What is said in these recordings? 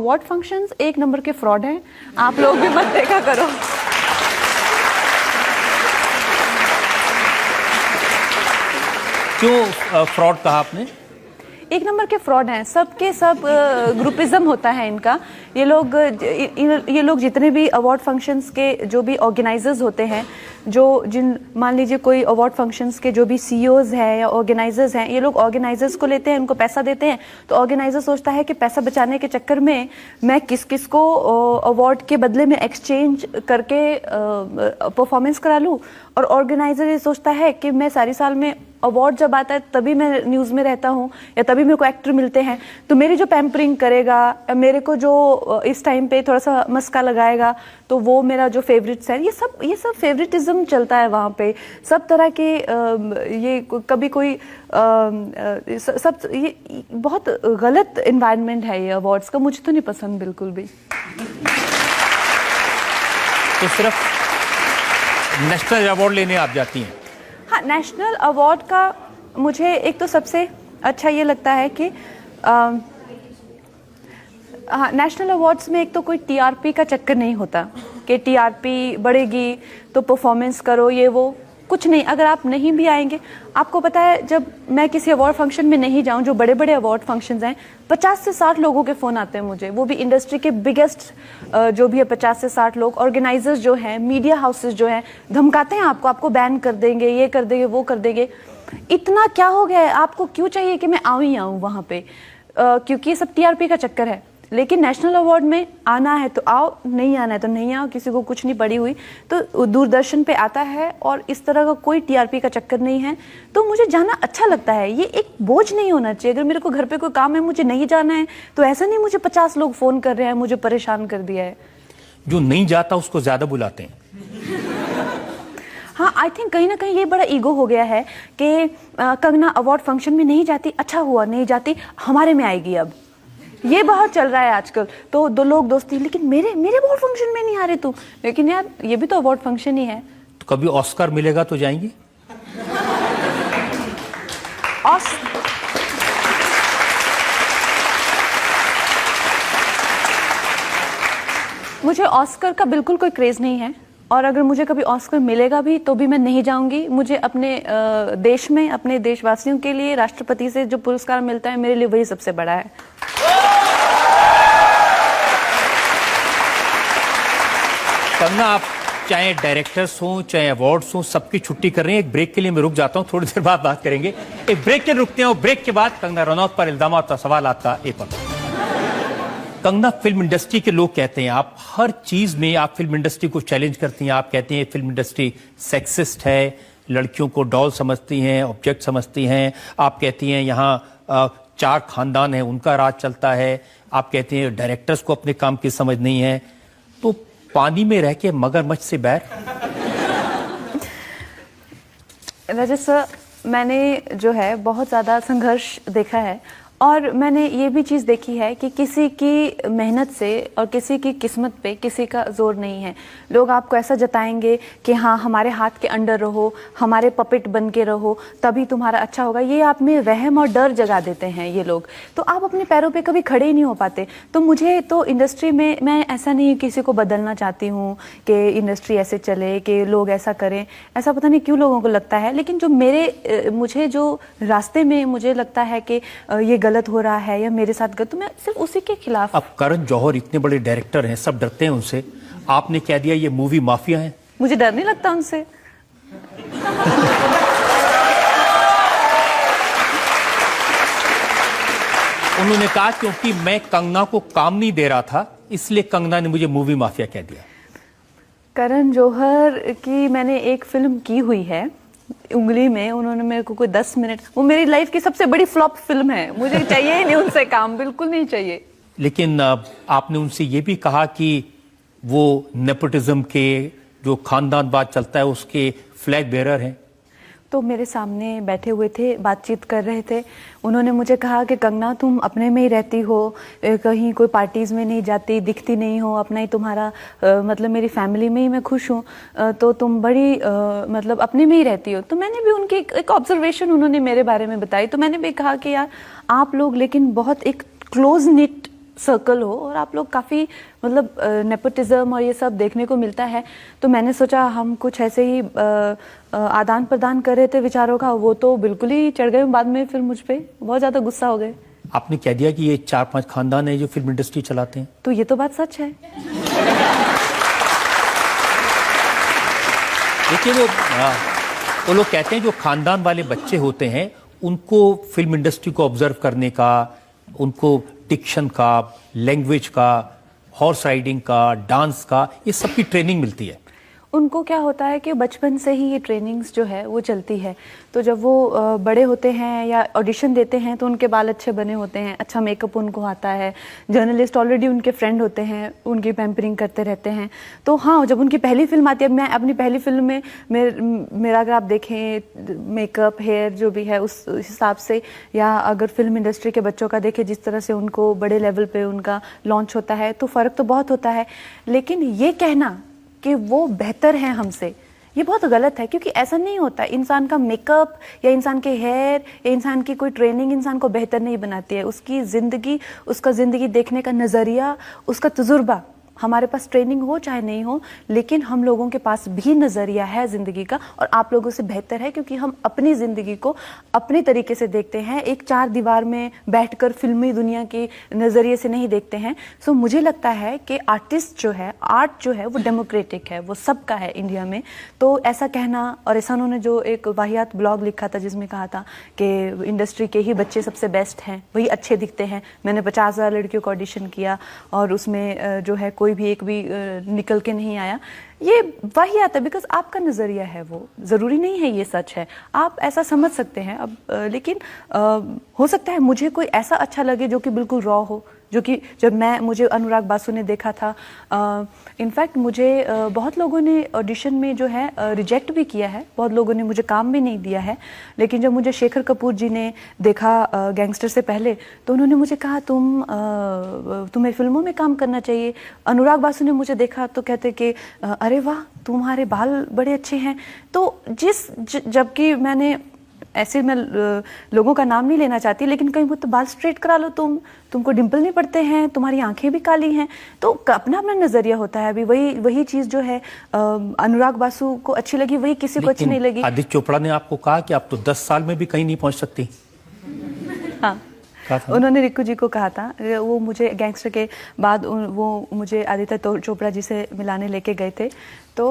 Award functions एक number के fraud हैं, आप लोग भी मत देखा करो। क्यों फ्रॉड कहा आपने? एक नंबर के फ्रॉड हैं, सबके सब ग्रुपिज्म होता है इनका। ये लोग जितने भी अवार्ड फंक्शंस के जो भी ऑर्गेनाइजर्स होते हैं, मान लीजिए कोई अवार्ड फंक्शंस के जो भी सीईओज हैं या ऑर्गेनाइजर्स हैं, ये लोग ऑर्गेनाइजर्स को लेते हैं, उनको पैसा देते हैं, तो ऑर्गेनाइजर सोचता है कि पैसा बचाने के चक्कर में मैं किस को अवार्ड के बदले में एक्सचेंज करके परफॉर्मेंस करा लूँ, और ऑर्गेनाइजर ये सोचता है कि मैं सारी साल में अवार्ड जब आता है तभी मैं न्यूज़ में रहता हूँ या तभी मेरे को एक्टर मिलते हैं, तो मेरी जो पैम्परिंग करेगा, मेरे को जो इस टाइम पे थोड़ा सा मस्का लगाएगा, तो वो मेरा जो फेवरेट्स है, ये सब फेवरेटिज्म चलता है वहाँ पे। सब तरह के ये कभी कोई ये बहुत गलत इन्वायरमेंट है ये अवार्ड्स का, मुझे तो नहीं पसंद बिल्कुल भी। तो सिर्फ नेशनल अवार्ड लेने आप जाती हैं? हाँ, नेशनल अवार्ड का मुझे एक तो सबसे अच्छा ये लगता है कि हाँ, नेशनल अवार्ड्स में एक तो कोई टीआरपी का चक्कर नहीं होता कि टीआरपी बढ़ेगी तो परफॉर्मेंस करो, ये वो कुछ नहीं। अगर आप नहीं भी आएंगे, आपको पता है जब मैं किसी अवार्ड फंक्शन में नहीं जाऊं, जो बड़े बड़े अवार्ड फंक्शंस हैं, 50 से 60 लोगों के फ़ोन आते हैं मुझे, वो भी इंडस्ट्री के बिगेस्ट जो भी है 50 से 60 लोग। ऑर्गेनाइजर्स जो हैं, मीडिया हाउसेस जो हैं, धमकाते हैं आपको बैन कर देंगे, ये कर देंगे, वो कर देंगे। इतना क्या हो गया है, आपको क्यों चाहिए कि मैं आऊँ ही आऊँ वहाँ पे? क्योंकि ये सब टीआरपी का चक्कर है। लेकिन नेशनल अवार्ड में आना है तो आओ, नहीं आना है तो नहीं आओ, किसी को कुछ नहीं पड़ी हुई। तो दूरदर्शन पे आता है और इस तरह का कोई टीआरपी का चक्कर नहीं है, तो मुझे जाना अच्छा लगता है। ये एक बोझ नहीं होना चाहिए। अगर मेरे को घर पे कोई काम है, मुझे नहीं जाना है, तो ऐसा नहीं मुझे 50 लोग फोन कर रहे हैं, मुझे परेशान कर दिया है। जो नहीं जाता उसको ज्यादा बुलाते हैं। हाँ, आई थिंक कहीं ना कहीं ये बड़ा ईगो हो गया है कि कंगना अवार्ड फंक्शन में नहीं जाती, अच्छा हुआ नहीं जाती, हमारे में आएगी अब। ये बहुत चल रहा है आजकल। तो दो लोग दोस्ती, लेकिन मेरे अवार्ड फंक्शन में नहीं आ रहे तू। लेकिन यार ये भी तो अवार्ड फंक्शन ही है। तो कभी ऑस्कर मिलेगा तो जाएंगी? मुझे ऑस्कर का बिल्कुल कोई क्रेज नहीं है, और अगर मुझे कभी ऑस्कर मिलेगा भी तो भी मैं नहीं जाऊंगी। मुझे अपने देश में, अपने देशवासियों के लिए राष्ट्रपति से जो पुरस्कार मिलता है, मेरे लिए वही सबसे बड़ा है। कंगना, आप चाहे डायरेक्टर्स हों चाहे अवार्ड्स हों, सबकी छुट्टी कर रहे हैं। एक ब्रेक के लिए मैं रुक जाता हूं, थोड़ी देर बाद बात करेंगे। एक ब्रेक के लिए रुकते हैं और ब्रेक के बाद कंगना रनौत पर इल्जामात और सवालात का एक और। कंगना, फिल्म इंडस्ट्री के लोग कहते हैं आप हर चीज में आप फिल्म इंडस्ट्री को चैलेंज करती हैं। आप कहते हैं फिल्म इंडस्ट्री सेक्सिस्ट है, लड़कियों को डॉल समझती हैं, ऑब्जेक्ट समझती हैं। आप कहती हैं यहाँ 4 खानदान है, उनका राज चलता है। आप कहते हैं डायरेक्टर्स को अपने काम की समझ नहीं है। तो पानी में रह के मगरमच्छ से बैर। रजत सर, मैंने जो है बहुत ज़्यादा संघर्ष देखा है, और मैंने ये भी चीज़ देखी है कि किसी की मेहनत से और किसी की किस्मत पे किसी का जोर नहीं है। लोग आपको ऐसा जताएंगे कि हाँ, हमारे हाथ के अंडर रहो, हमारे पपेट बन के रहो, तभी तुम्हारा अच्छा होगा। ये आप में वहम और डर जगा देते हैं ये लोग, तो आप अपने पैरों पे कभी खड़े ही नहीं हो पाते। तो मुझे तो इंडस्ट्री में, मैं ऐसा नहीं किसी को बदलना चाहती हूँ कि इंडस्ट्री ऐसे चले, कि लोग ऐसा करें, ऐसा पता नहीं क्यों लोगों को लगता है। लेकिन जो मुझे जो रास्ते में मुझे लगता है कि ये गलत हो रहा है या मेरे साथ गलत, तो मैं सिर्फ उसी के खिलाफ। अब करण जौहर इतने बड़े डायरेक्टर हैं, सब डरते हैं उनसे, आपने कह दिया ये मूवी माफिया है। मुझे डर नहीं लगता उनसे। उन्होंने कहा क्योंकि मैं कंगना को काम नहीं दे रहा था, इसलिए कंगना ने मुझे मूवी माफिया कह दिया। करण जौहर की मैंने एक फिल्म की हुई है, उंगली में। उन्होंने मेरे को कोई 10 मिनट, वो मेरी लाइफ की सबसे बड़ी फ्लॉप फिल्म है। मुझे चाहिए ही नहीं उनसे काम, बिल्कुल नहीं चाहिए। लेकिन आपने उनसे ये भी कहा कि वो नेपोटिज्म के, जो खानदानवाद चलता है, उसके फ्लैग बेरर हैं। तो मेरे सामने बैठे हुए थे, बातचीत कर रहे थे। उन्होंने मुझे कहा कि कंगना, तुम अपने में ही रहती हो, कहीं कोई पार्टीज में नहीं जाती, दिखती नहीं हो, अपना ही तुम्हारा मतलब मेरी फैमिली में ही मैं खुश हूँ, तो तुम बड़ी मतलब अपने में ही रहती हो। तो मैंने भी उनकी एक ऑब्जर्वेशन उन्होंने मेरे बारे में बताई, तो मैंने भी कहा कि यार आप लोग लेकिन बहुत एक क्लोज निट सर्कल हो और आप लोग काफ़ी मतलब नेपोटिज्म और ये सब देखने को मिलता है, तो मैंने सोचा हम कुछ ऐसे ही आदान प्रदान कर रहे थे विचारों का, वो तो बिल्कुल ही चढ़ गए बाद में, फिर मुझ पे बहुत ज़्यादा गुस्सा हो गए। आपने कह दिया कि ये 4-5 खानदान है जो फिल्म इंडस्ट्री चलाते हैं। तो ये तो बात सच है। देखिए वो लोग कहते हैं जो खानदान वाले बच्चे होते हैं उनको फिल्म इंडस्ट्री को ऑब्जर्व करने का, उनको डिक्शन का, लैंग्वेज का, हॉर्स राइडिंग का, डांस का, ये सब की ट्रेनिंग मिलती है। उनको क्या होता है कि बचपन से ही ये ट्रेनिंग्स जो है वो चलती है, तो जब वो बड़े होते हैं या ऑडिशन देते हैं तो उनके बाल अच्छे बने होते हैं, अच्छा मेकअप उनको आता है, जर्नलिस्ट ऑलरेडी उनके फ्रेंड होते हैं, उनकी पैम्परिंग करते रहते हैं। तो हाँ, जब उनकी पहली फिल्म आती है, मैं अपनी पहली फिल्म में मेरा अगर आप देखें मेकअप, हेयर जो भी है उस हिसाब से, या अगर फिल्म इंडस्ट्री के बच्चों का देखें जिस तरह से उनको बड़े लेवल पे उनका लॉन्च होता है, तो फ़र्क तो बहुत होता है। लेकिन ये कहना कि वो बेहतर हैं हमसे, ये बहुत गलत है, क्योंकि ऐसा नहीं होता। इंसान का मेकअप या इंसान के हेयर या इंसान की कोई ट्रेनिंग इंसान को बेहतर नहीं बनाती है। उसकी ज़िंदगी, उसका ज़िंदगी देखने का नज़रिया, उसका तजुर्बा, हमारे पास ट्रेनिंग हो चाहे नहीं हो, लेकिन हम लोगों के पास भी नज़रिया है ज़िंदगी का, और आप लोगों से बेहतर है, क्योंकि हम अपनी ज़िंदगी को अपने तरीके से देखते हैं, एक 4 दीवार में बैठकर फिल्मी दुनिया के नज़रिए से नहीं देखते हैं। सो मुझे लगता है कि आर्टिस्ट जो है, आर्ट जो है वो डेमोक्रेटिक है, वो सबका है इंडिया में। तो ऐसा कहना, और ऐसा उन्होंने जो एक वाहियात ब्लॉग लिखा था जिसमें कहा था कि इंडस्ट्री के ही बच्चे सबसे बेस्ट हैं, वही अच्छे दिखते हैं। मैंने 50,000 लड़कियों को ऑडिशन किया और उसमें जो है कोई भी एक भी निकल के नहीं आया। ये वही आता है, बिकॉज आपका नज़रिया है, वो ज़रूरी नहीं है ये सच है, आप ऐसा समझ सकते हैं। अब लेकिन हो सकता है मुझे कोई ऐसा अच्छा लगे जो कि बिल्कुल रॉ हो, जो कि जब मुझे अनुराग बासु ने देखा था, इनफैक्ट मुझे बहुत लोगों ने ऑडिशन में जो है रिजेक्ट भी किया है, बहुत लोगों ने मुझे काम भी नहीं दिया है। लेकिन जब मुझे शेखर कपूर जी ने देखा गैंगस्टर से पहले, तो उन्होंने मुझे कहा तुम्हें फिल्मों में काम करना चाहिए। अनुराग बासु ने मुझे देखा तो कहते कि अरे वाह, तुम्हारे बाल बड़े अच्छे हैं। तो जबकि मैंने ऐसे, मैं लोगों का नाम नहीं लेना चाहती, लेकिन कहीं वो तो बाल स्ट्रेट करा लो, तुमको डिम्पल नहीं पड़ते हैं, तुम्हारी आंखें भी काली हैं। तो अपना अपना नजरिया होता है। अभी वही चीज जो है अनुराग बासु को अच्छी लगी, वही किसी को अच्छी नहीं लगी। आदित्य चोपड़ा ने आपको कहा कि आप तो 10 साल में भी कहीं नहीं पहुंच सकती। हाँ, उन्होंने रिक्कू जी को कहा था। वो मुझे गैंगस्टर के बाद वो मुझे आदित्य चोपड़ा जी से मिलाने लेके गए थे। तो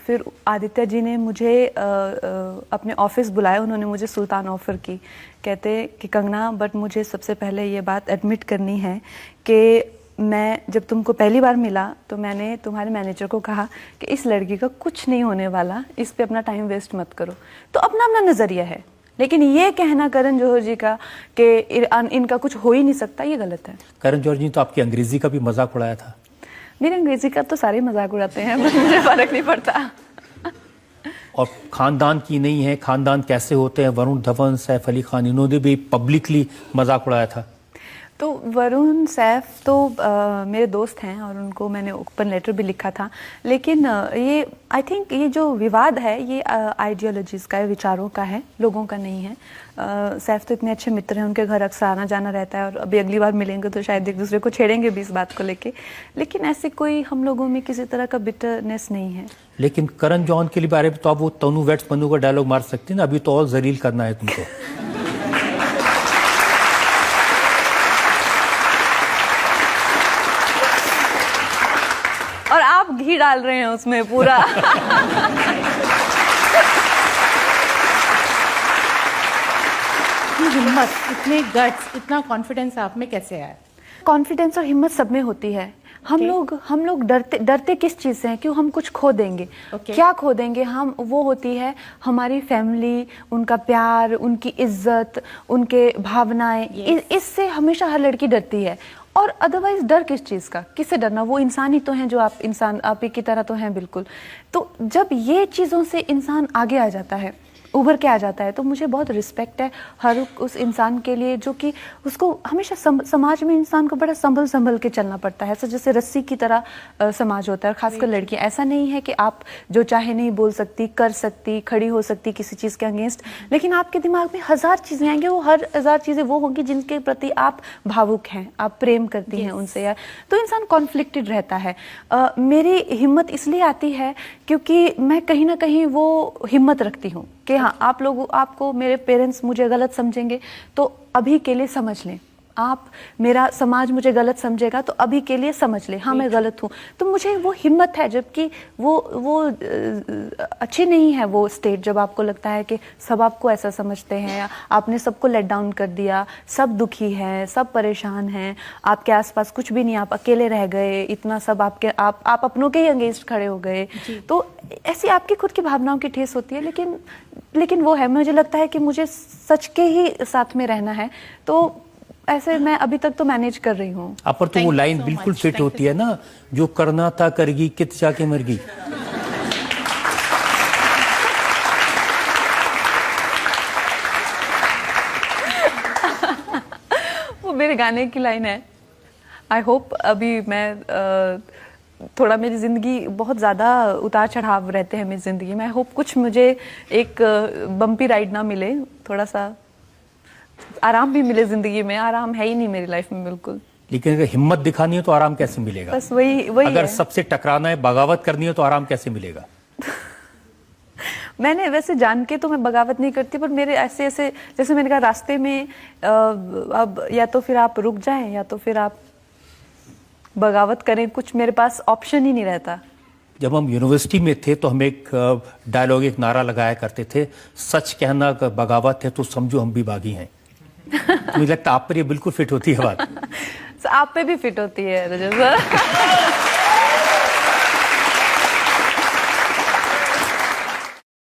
फिर आदित्य जी ने मुझे अपने ऑफिस बुलाया, उन्होंने मुझे सुल्तान ऑफर की। कहते कि कंगना, बट मुझे सबसे पहले ये बात एडमिट करनी है कि मैं जब तुमको पहली बार मिला तो मैंने तुम्हारे मैनेजर को कहा कि इस लड़की का कुछ नहीं होने वाला, इस पे अपना टाइम वेस्ट मत करो। तो अपना अपना नज़रिया है, लेकिन ये कहना करण जौहर जी का कि इनका कुछ हो ही नहीं सकता, ये गलत है। करण जौहर जी तो आपकी अंग्रेजी का भी मजाक उड़ाया था। मेरे अंग्रेजी का तो सारे मजाक उड़ाते हैं, बस मुझे फर्क नहीं पड़ता। और खानदान की नहीं है, खानदान कैसे होते हैं, वरुण धवन, सैफ अली खान, इन्होंने भी पब्लिकली मजाक उड़ाया था। तो वरुण, सैफ तो मेरे दोस्त हैं और उनको मैंने ओपन लेटर भी लिखा था। लेकिन ये आई थिंक ये जो विवाद है ये आइडियोलॉजीज़ का है, विचारों का है, लोगों का नहीं है। सैफ तो इतने अच्छे मित्र हैं, उनके घर अक्सर आना जाना रहता है, और अभी अगली बार मिलेंगे तो शायद एक दूसरे को छेड़ेंगे भी इस बात को लेके। लेकिन ऐसे कोई हम लोगों में किसी तरह का बिटरनेस नहीं है। लेकिन करण जौहर के लिए बारे में तो आप वो तनु वेट्स बनू का डायलॉग मार सकती ना, अभी तो और जलील करना है तुमको। और आप घी डाल रहे हैं उसमें पूरा। हिम्मत, इतने गट्स, इतना कॉन्फिडेंस आप में कैसे आया? कॉन्फिडेंस और हिम्मत सब में होती है। हम लोग डरते किस चीज़ से हैं? क्यों हम कुछ खो देंगे? क्या खो देंगे हम? वो होती है हमारी फैमिली, उनका प्यार, उनकी इज्जत, उनके भावनाएं। इससे हमेशा हर लड़की डरती है। और अदरवाइज डर किस चीज़ का? किससे डरना? वो इंसान ही तो हैं, जो आप इंसान आप ही की तरह तो हैं बिल्कुल। तो जब ये चीज़ों से इंसान आगे आ जाता है, उभर के आ जाता है। तो मुझे बहुत रिस्पेक्ट है हर उस इंसान के लिए जो कि उसको हमेशा समाज में इंसान को बड़ा संभल संभल के चलना पड़ता है, ऐसा जैसे रस्सी की तरह समाज होता है। और खासकर लड़कियां, ऐसा नहीं है कि आप जो चाहे नहीं बोल सकती, कर सकती, खड़ी हो सकती किसी चीज़ के अगेंस्ट, लेकिन आपके दिमाग में हज़ार चीज़ें आएंगी, वो हर हज़ार चीज़ें वो होंगी जिनके प्रति आप भावुक हैं, आप प्रेम करती हैं उनसे यार, तो इंसान कॉन्फ्लिक्टेड रहता है। मेरी हिम्मत इसलिए आती है क्योंकि मैं कहीं ना कहीं वो हिम्मत रखती हूँ कि हाँ, आप लोग, आपको, मेरे पेरेंट्स मुझे गलत समझेंगे तो अभी के लिए समझ लें, आप, मेरा समाज मुझे गलत समझेगा तो अभी के लिए समझ ले, हाँ मैं गलत हूँ। तो मुझे वो हिम्मत है, जबकि वो अच्छी नहीं है वो स्टेट जब आपको लगता है कि सब आपको ऐसा समझते हैं, आपने सबको लेट डाउन कर दिया, सब दुखी हैं, सब परेशान हैं, आपके आसपास कुछ भी नहीं, आप अकेले रह गए, इतना सब आप अपनों के ही अगेंस्ट खड़े हो गए। तो ऐसी आपकी खुद की भावनाओं की ठेस होती है। लेकिन वो है, मुझे लगता है कि मुझे सच के ही साथ में रहना है, तो ऐसे मैं अभी तक तो मैनेज कर रही हूँ। आप पर तो वो लाइन बिल्कुल फिट होती है ना, जो करना था करगी, कित जाके मरगी। वो मेरे गाने की लाइन है। आई होप अभी मैं थोड़ा, मेरी ज़िंदगी बहुत ज़्यादा उतार चढ़ाव रहते हैं मेरी ज़िंदगी में। आई होप कुछ मुझे एक बम्पी राइड ना मिले, थोड़ा सा आराम भी मिले ज़िंदगी में। आराम है ही नहीं मेरी लाइफ में बिल्कुल। लेकिन अगर हिम्मत दिखानी है तो आराम कैसे मिलेगा? बस वही अगर है। सबसे टकराना है, बगावत करनी है तो आराम कैसे मिलेगा? मैंने वैसे जान के तो मैं बगावत नहीं करती, पर मेरे ऐसे जैसे मैंने कहा, रास्ते में अब या तो फिर आप रुक जाएं या तो फिर आप बगावत करें, कुछ मेरे पास ऑप्शन ही नहीं रहता। जब हम यूनिवर्सिटी में थे तो हम एक डायलॉग, एक नारा लगाया करते थे, सच कहना अगर बगावत है तो समझो हम भी बागी हैं। मुझे लगता है आप पर ये बिल्कुल फिट होती है बात। आप पे भी फिट होती है रजत सर।